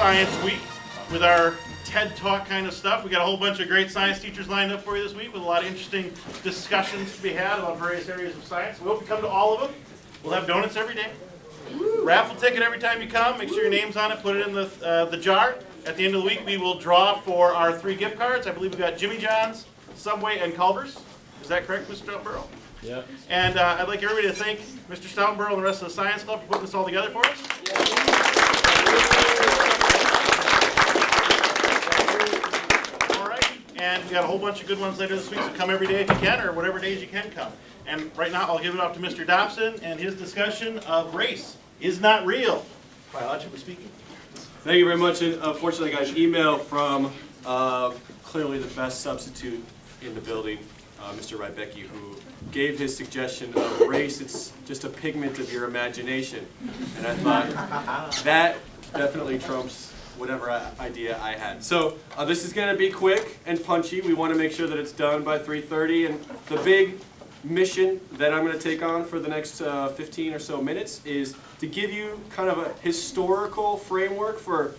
Science Week with our TED Talk kind of stuff. We got a whole bunch of great science teachers lined up for you this week with a lot of interesting discussions to be had about various areas of science. We hope you come to all of them. We'll have donuts every day. Raffle ticket every time you come. Make sure your name's on it. Put it in the jar. At the end of the week, we will draw for our 3 gift cards. I believe we've got Jimmy John's, Subway, and Culver's. Is that correct, Mr. Stoutenborough? Yeah. And I'd like everybody to thank Mr. Stoutenborough and the rest of the Science Club for putting this all together for us. All right. And we got a whole bunch of good ones later this week, so come every day if you can, or whatever days you can come. And right now, I'll give it off to Mr. Dobson and his discussion of race is not real, biologically speaking. Thank you very much. And unfortunately, I got an email from clearly the best substitute in the building, Mr. Rybecki, who gave his suggestion of race. It's just a pigment of your imagination. And I thought that definitely trumps whatever idea I had. So this is going to be quick and punchy. We want to make sure that it's done by 3:30. And the big mission that I'm going to take on for the next 15 or so minutes is to give you kind of a historical framework for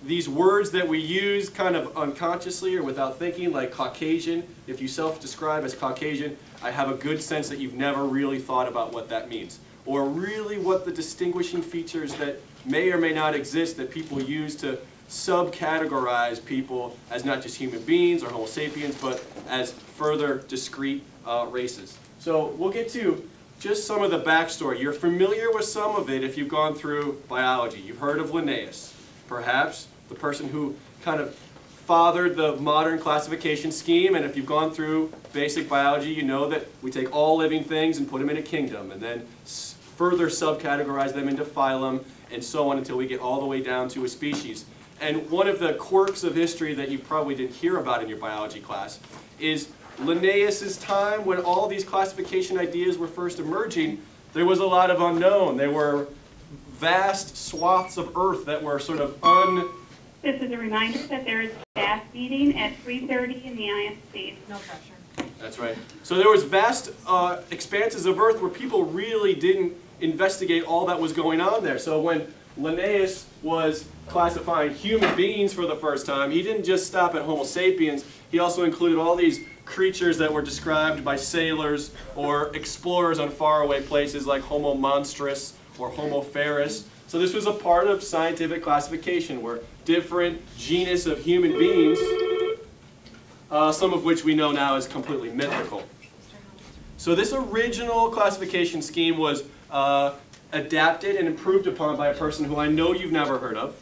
these words that we use kind of unconsciously or without thinking, like Caucasian. If you self-describe as Caucasian, I have a good sense that you've never really thought about what that means, or really what the distinguishing features that may or may not exist that people use to subcategorize people as not just human beings or Homo sapiens, but as further discrete races. So we'll get to just some of the backstory. You're familiar with some of it if you've gone through biology. You've heard of Linnaeus, perhaps the person who kind of fathered the modern classification scheme. And if you've gone through basic biology, you know that we take all living things and put them in a kingdom, and then further subcategorize them into phylum, and so on until we get all the way down to a species. And one of the quirks of history that you probably didn't hear about in your biology class is Linnaeus' time, when all these classification ideas were first emerging. There was a lot of unknown. There were vast swaths of earth that were sort of This is a reminder that there is staff meeting at 3:30 in the ISD. No pressure. That's right. So there was vast expanses of earth where people really didn't investigate all that was going on there. So when Linnaeus was classifying human beings for the first time, he didn't just stop at Homo sapiens. He also included all these creatures that were described by sailors or explorers on faraway places like Homo monstrous or Homo ferus. So this was a part of scientific classification where different genus of human beings, some of which we know now is completely mythical. So this original classification scheme was adapted and improved upon by a person who I know you've never heard of,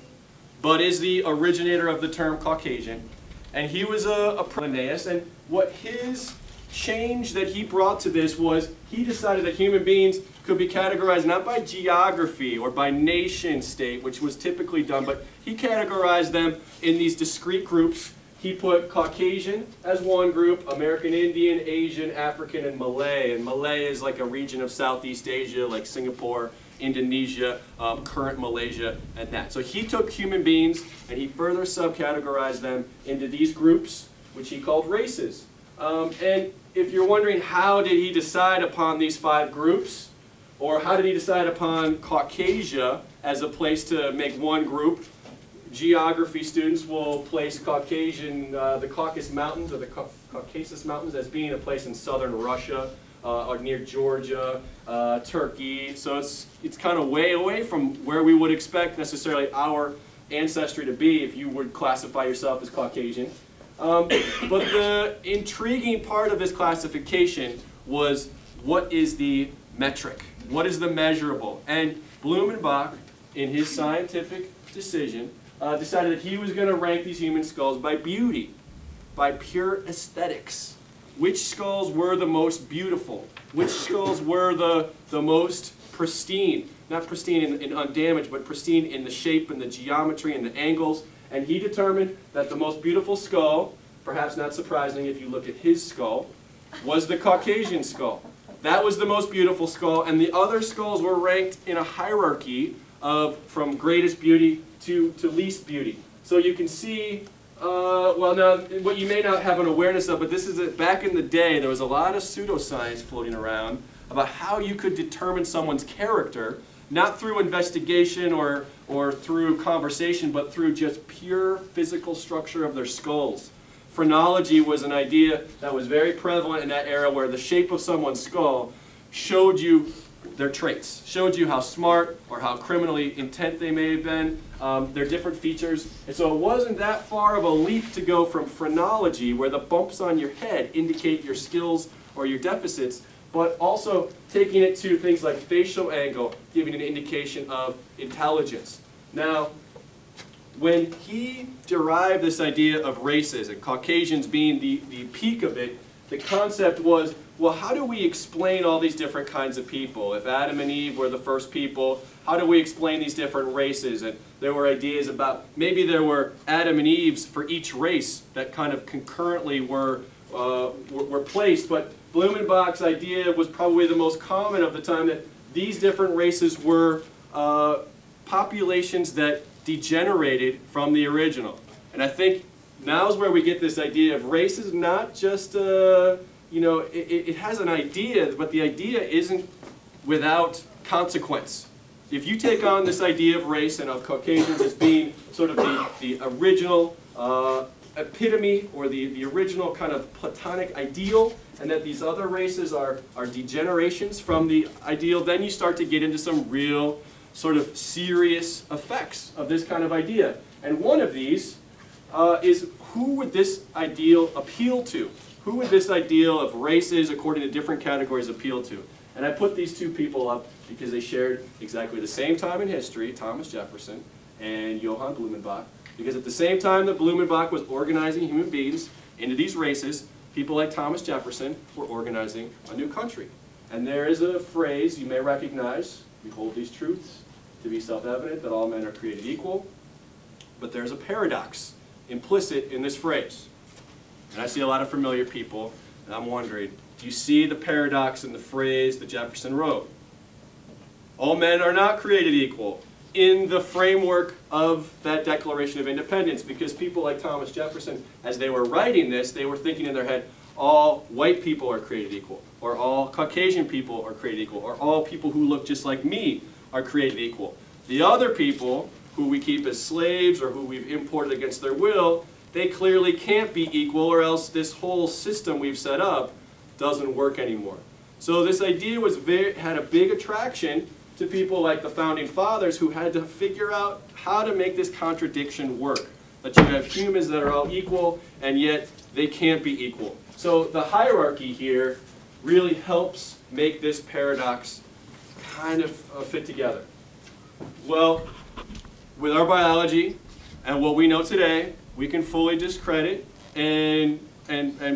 but is the originator of the term Caucasian. And he was a Linnaeus, and what his change that he brought to this was he decided that human beings could be categorized not by geography or by nation state, which was typically done, but he categorized them in these discrete groups. He put Caucasian as one group, American Indian, Asian, African, and Malay. And Malay is like a region of Southeast Asia, like Singapore, Indonesia, current Malaysia, and that. So he took human beings and he further subcategorized them into these groups, which he called races. And if you're wondering how did he decide upon these 5 groups, or how did he decide upon Caucasia as a place to make one group, geography students will place Caucasian, the Caucasus Mountains, or the Caucasus Mountains, as being a place in southern Russia, or near Georgia, Turkey. So it's kind of way away from where we would expect necessarily our ancestry to be if you would classify yourself as Caucasian. But the intriguing part of this classification was, what is the metric? What is the measurable? And Blumenbach, in his scientific decision, decided that he was going to rank these human skulls by beauty, by pure aesthetics. Which skulls were the most beautiful? Which skulls were the most pristine? Not pristine in undamaged, but pristine in the shape and the geometry and the angles. And he determined that the most beautiful skull, perhaps not surprising if you look at his skull, was the Caucasian skull. That was the most beautiful skull, and the other skulls were ranked in a hierarchy of from greatest beauty to least beauty. So you can see, well now, what you may not have an awareness of, but this is back in the day, there was a lot of pseudoscience floating around about how you could determine someone's character, not through investigation or through conversation, but through just pure physical structure of their skulls. Phrenology was an idea that was very prevalent in that era, where the shape of someone's skull showed you their traits, showed you how smart or how criminally intent they may have been, their different features. And so it wasn't that far of a leap to go from phrenology, where the bumps on your head indicate your skills or your deficits, but also taking it to things like facial angle, giving an indication of intelligence. Now, when he derived this idea of races, and Caucasians being the peak of it, the concept was, well, how do we explain all these different kinds of people? If Adam and Eve were the first people, how do we explain these different races? And there were ideas about, maybe there were Adam and Eves for each race that kind of concurrently were placed, but Blumenbach's idea was probably the most common of the time, that these different races were populations that degenerated from the original. And I think now is where we get this idea of race is not just, you know, it has an idea, but the idea isn't without consequence. If you take on this idea of race and of Caucasians as being sort of the original epitome, or the original kind of Platonic ideal, and that these other races are degenerations from the ideal, then you start to get into some real sort of serious effects of this kind of idea. And one of these is, who would this ideal appeal to? Who would this ideal of races according to different categories appeal to? And I put these two people up because they shared exactly the same time in history, Thomas Jefferson and Johann Blumenbach. Because at the same time that Blumenbach was organizing human beings into these races, people like Thomas Jefferson were organizing a new country. And there is a phrase you may recognize: we hold these truths to be self-evident, that all men are created equal. But there's a paradox implicit in this phrase. And I see a lot of familiar people, and I'm wondering, do you see the paradox in the phrase that Jefferson wrote? All men are not created equal in the framework of that Declaration of Independence, because people like Thomas Jefferson, as they were writing this, they were thinking in their head, all white people are created equal, or all Caucasian people are created equal, or all people who look just like me are created equal. The other people who we keep as slaves or who we've imported against their will, they clearly can't be equal, or else this whole system we've set up doesn't work anymore. So this idea had a big attraction to people like the Founding Fathers, who had to figure out how to make this contradiction work. That you have humans that are all equal, and yet they can't be equal. So the hierarchy here really helps make this paradox kind of fit together. Well, with our biology and what we know today, we can fully discredit and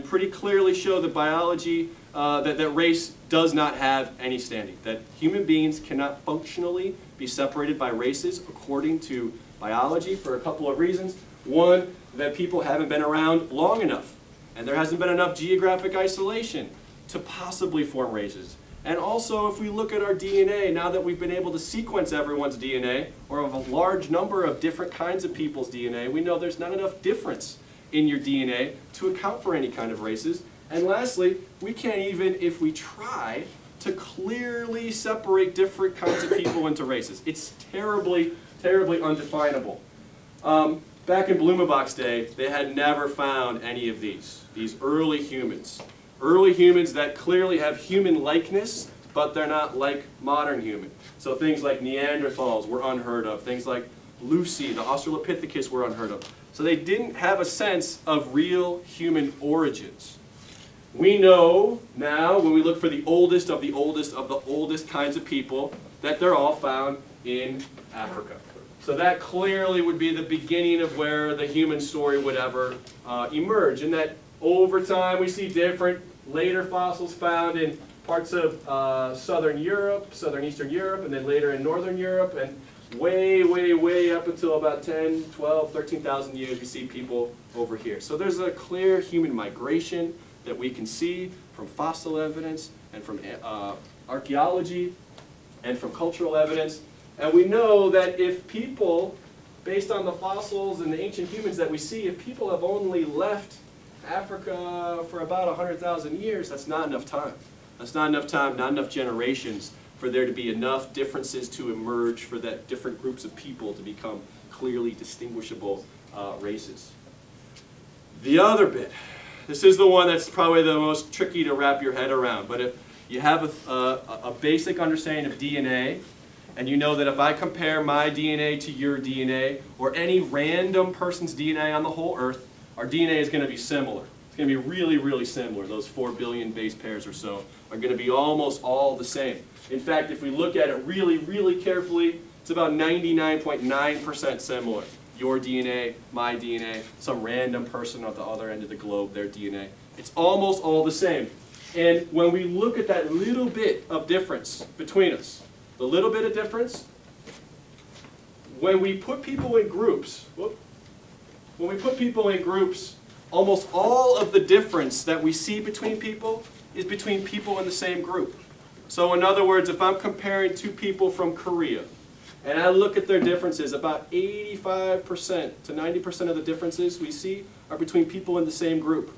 pretty clearly show that biology, that race does not have any standing. That human beings cannot functionally be separated by races according to biology, for a couple of reasons. One, that people haven't been around long enough, and there hasn't been enough geographic isolation to possibly form races. And also, if we look at our DNA, now that we've been able to sequence everyone's DNA, or of a large number of different kinds of people's DNA, we know there's not enough difference in your DNA to account for any kind of races. And lastly, we can't even, if we try, to clearly separate different kinds of people into races. It's terribly, terribly undefinable. Back in Blumenbach's day, they had never found any of these early humans. Early humans that clearly have human likeness, but they're not like modern human. So things like Neanderthals were unheard of. Things like Lucy, the Australopithecus, were unheard of. So they didn't have a sense of real human origins. We know now, when we look for the oldest of the oldest of the oldest kinds of people, that they're all found in Africa. So that clearly would be the beginning of where the human story would ever emerge. And that over time we see different later fossils found in parts of southern Europe, southern Eastern Europe, and then later in northern Europe, and way, way, way up until about 10, 12, 13,000 years we see people over here. So there's a clear human migration that we can see from fossil evidence and from archaeology and from cultural evidence. And we know that if people, based on the fossils and the ancient humans that we see, if people have only left Africa for about 100,000 years, that's not enough time. That's not enough time, not enough generations for there to be enough differences to emerge for that different groups of people to become clearly distinguishable races. The other bit, this is the one that's probably the most tricky to wrap your head around, but if you have a basic understanding of DNA, and you know that if I compare my DNA to your DNA, or any random person's DNA on the whole Earth, our DNA is going to be similar. It's going to be really, really similar. Those 4 billion base pairs or so are going to be almost all the same. In fact, if we look at it really, really carefully, it's about 99.9% similar. Your DNA, my DNA, some random person at the other end of the globe, their DNA. It's almost all the same. And when we look at that little bit of difference between us, the little bit of difference, when we put people in groups, almost all of the difference that we see between people is between people in the same group. So in other words, if I'm comparing two people from Korea, and I look at their differences, about 85% to 90% of the differences we see are between people in the same group.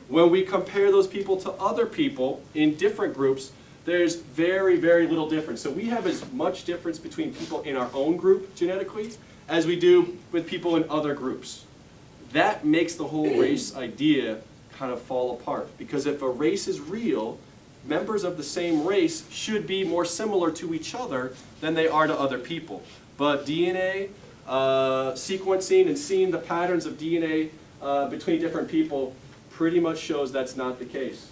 When we compare those people to other people in different groups, there's very, very little difference. So we have as much difference between people in our own group genetically as we do with people in other groups. That makes the whole race idea kind of fall apart. Because if a race is real, members of the same race should be more similar to each other than they are to other people. But DNA sequencing and seeing the patterns of DNA between different people pretty much shows that's not the case.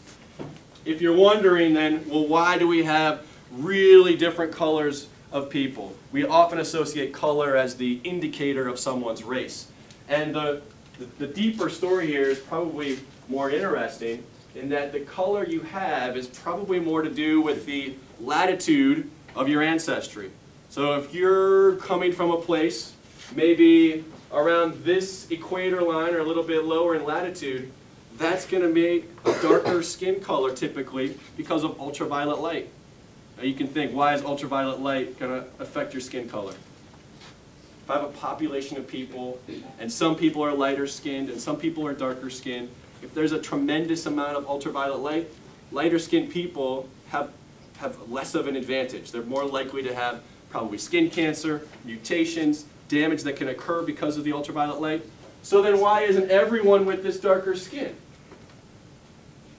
If you're wondering then, well, why do we have really different colors of people? We often associate color as the indicator of someone's race. And the deeper story here is probably more interesting in that the color you have is probably more to do with the latitude of your ancestry. So if you're coming from a place maybe around this equator line or a little bit lower in latitude, that's going to make a darker skin color typically because of ultraviolet light. Now you can think, why is ultraviolet light going to affect your skin color? If I have a population of people, and some people are lighter skinned and some people are darker skinned, if there's a tremendous amount of ultraviolet light, lighter skinned people have less of an advantage. They're more likely to have probably skin cancer, mutations, damage that can occur because of the ultraviolet light. So then why isn't everyone with this darker skin?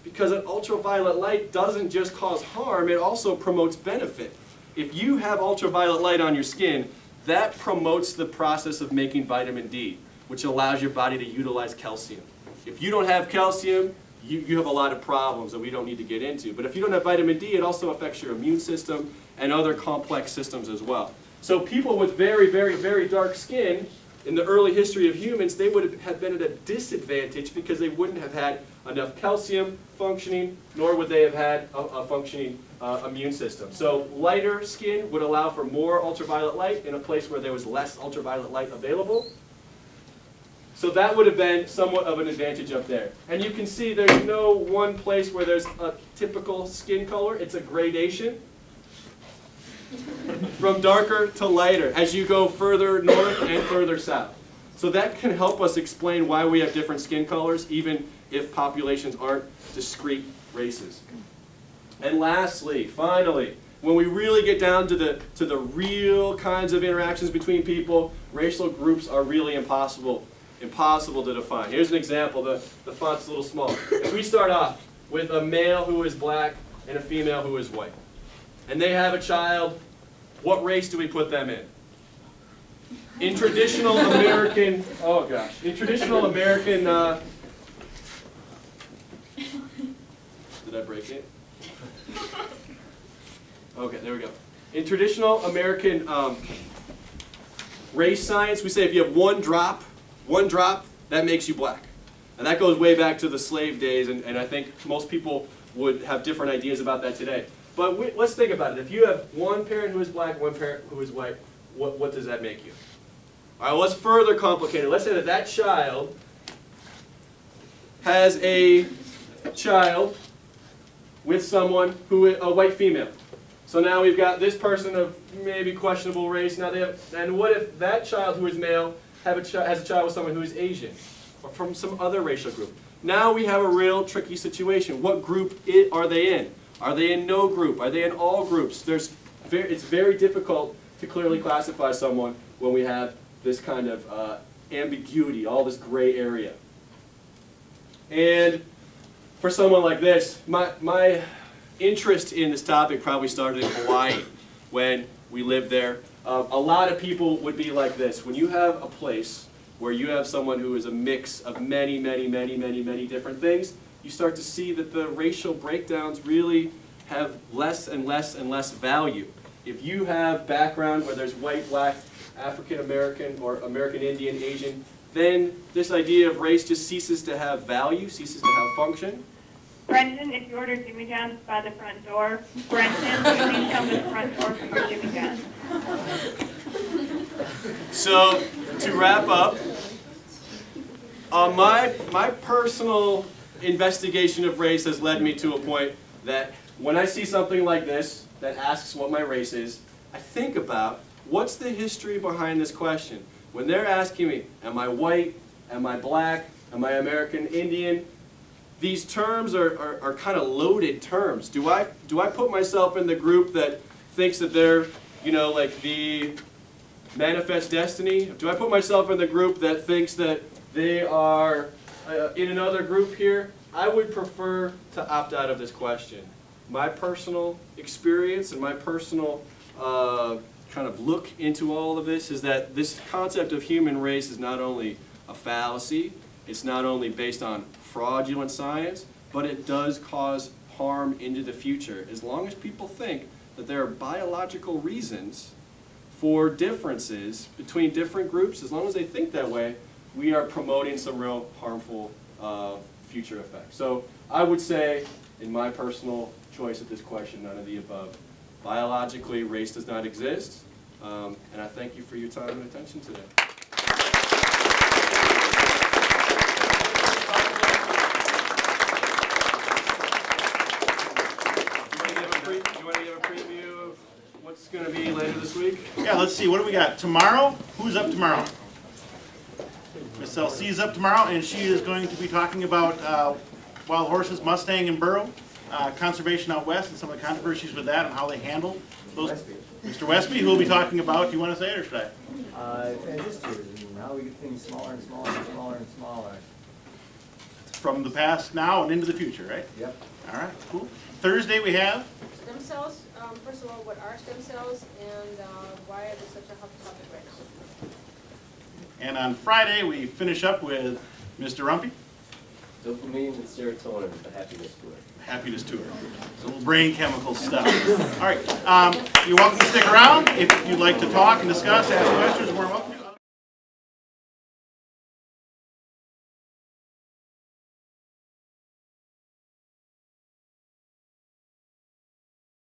Because an ultraviolet light doesn't just cause harm, it also promotes benefit. If you have ultraviolet light on your skin, that promotes the process of making vitamin D, which allows your body to utilize calcium. If you don't have calcium, you have a lot of problems that we don't need to get into. But if you don't have vitamin D, it also affects your immune system and other complex systems as well. So people with very, very, very dark skin, in the early history of humans, they would have been at a disadvantage because they wouldn't have had enough calcium functioning, nor would they have had a functioning immune system. So lighter skin would allow for more ultraviolet light in a place where there was less ultraviolet light available. So that would have been somewhat of an advantage up there. And you can see there's no one place where there's a typical skin color. It's a gradation from darker to lighter as you go further north and further south. So that can help us explain why we have different skin colors, even if populations aren't discrete races. And lastly, finally, when we really get down to the real kinds of interactions between people, racial groups are really impossible to define. Here's an example. The font's a little small. If we start off with a male who is black and a female who is white, and they have a child, what race do we put them in? In traditional American, oh gosh, in traditional American, did I break it? Okay, there we go. In traditional American race science, we say if you have one drop, that makes you black. And that goes way back to the slave days, and I think most people would have different ideas about that today. But let's think about it. If you have one parent who is black, one parent who is white, what does that make you? All right, well, let's further complicate it. Let's say that child has a child with someone a white female. So now we've got this person of maybe questionable race. Now and what if that child who is male has a child with someone who is Asian or from some other racial group? Now we have a real tricky situation. What group are they in? Are they in no group? Are they in all groups? There's it's very difficult to clearly classify someone when we have this kind of ambiguity, all this gray area. And for someone like this, my interest in this topic probably started in Hawaii when we lived there. A lot of people would be like this. When you have a place where you have someone who is a mix of many different things, you start to see that the racial breakdowns really have less and less value. If you have background where there's white, black, African American, or American Indian, Asian, then this idea of race just ceases to have value, ceases to have function. Brendan, if you order Jimmy John's by the front door, Brendan, please come to the front door for your Jimmy John's. So, to wrap up, my personal investigation of race has led me to a point that when I see something like this that asks what my race is, I think about what's the history behind this question. When they're asking me, am I white, am I black, am I American Indian, these terms are kind of loaded terms. Do I put myself in the group that thinks that they're, like the manifest destiny? Do I put myself in the group that thinks that they are in another group here? I would prefer to opt out of this question. My personal experience and my personal kind of look into all of this is that this concept of human race is not only a fallacy, it's not only based on fraudulent science, but it does cause harm into the future. As long as people think that there are biological reasons for differences between different groups, as long as they think that way, we are promoting some real harmful future effects. So I would say, in my personal choice of this question, none of the above. Biologically, race does not exist, and I thank you for your time and attention today. Do you want to give a preview of what's going to be later this week? Yeah, let's see. What do we got? Tomorrow? Who's up tomorrow? Miss LC is up tomorrow, and she is going to be talking about wild horses, Mustang and Burro, conservation out west, and some of the controversies with that and how they handle those. Mr. Westby, who will be talking about, do you want to say it or should I? Just how we get things smaller and smaller and smaller and smaller. From the past now and into the future, right? Yep. All right, cool. Thursday we have? Stem cells. First of all, what are stem cells and why are they such a hot topic right now? And on Friday we finish up with Mr. Rumpy. Dopamine and serotonin, the happiness tour. Happiness tour. So little brain chemical stuff. All right. You're welcome to stick around. If you'd like to talk and discuss, ask questions, you're more welcome.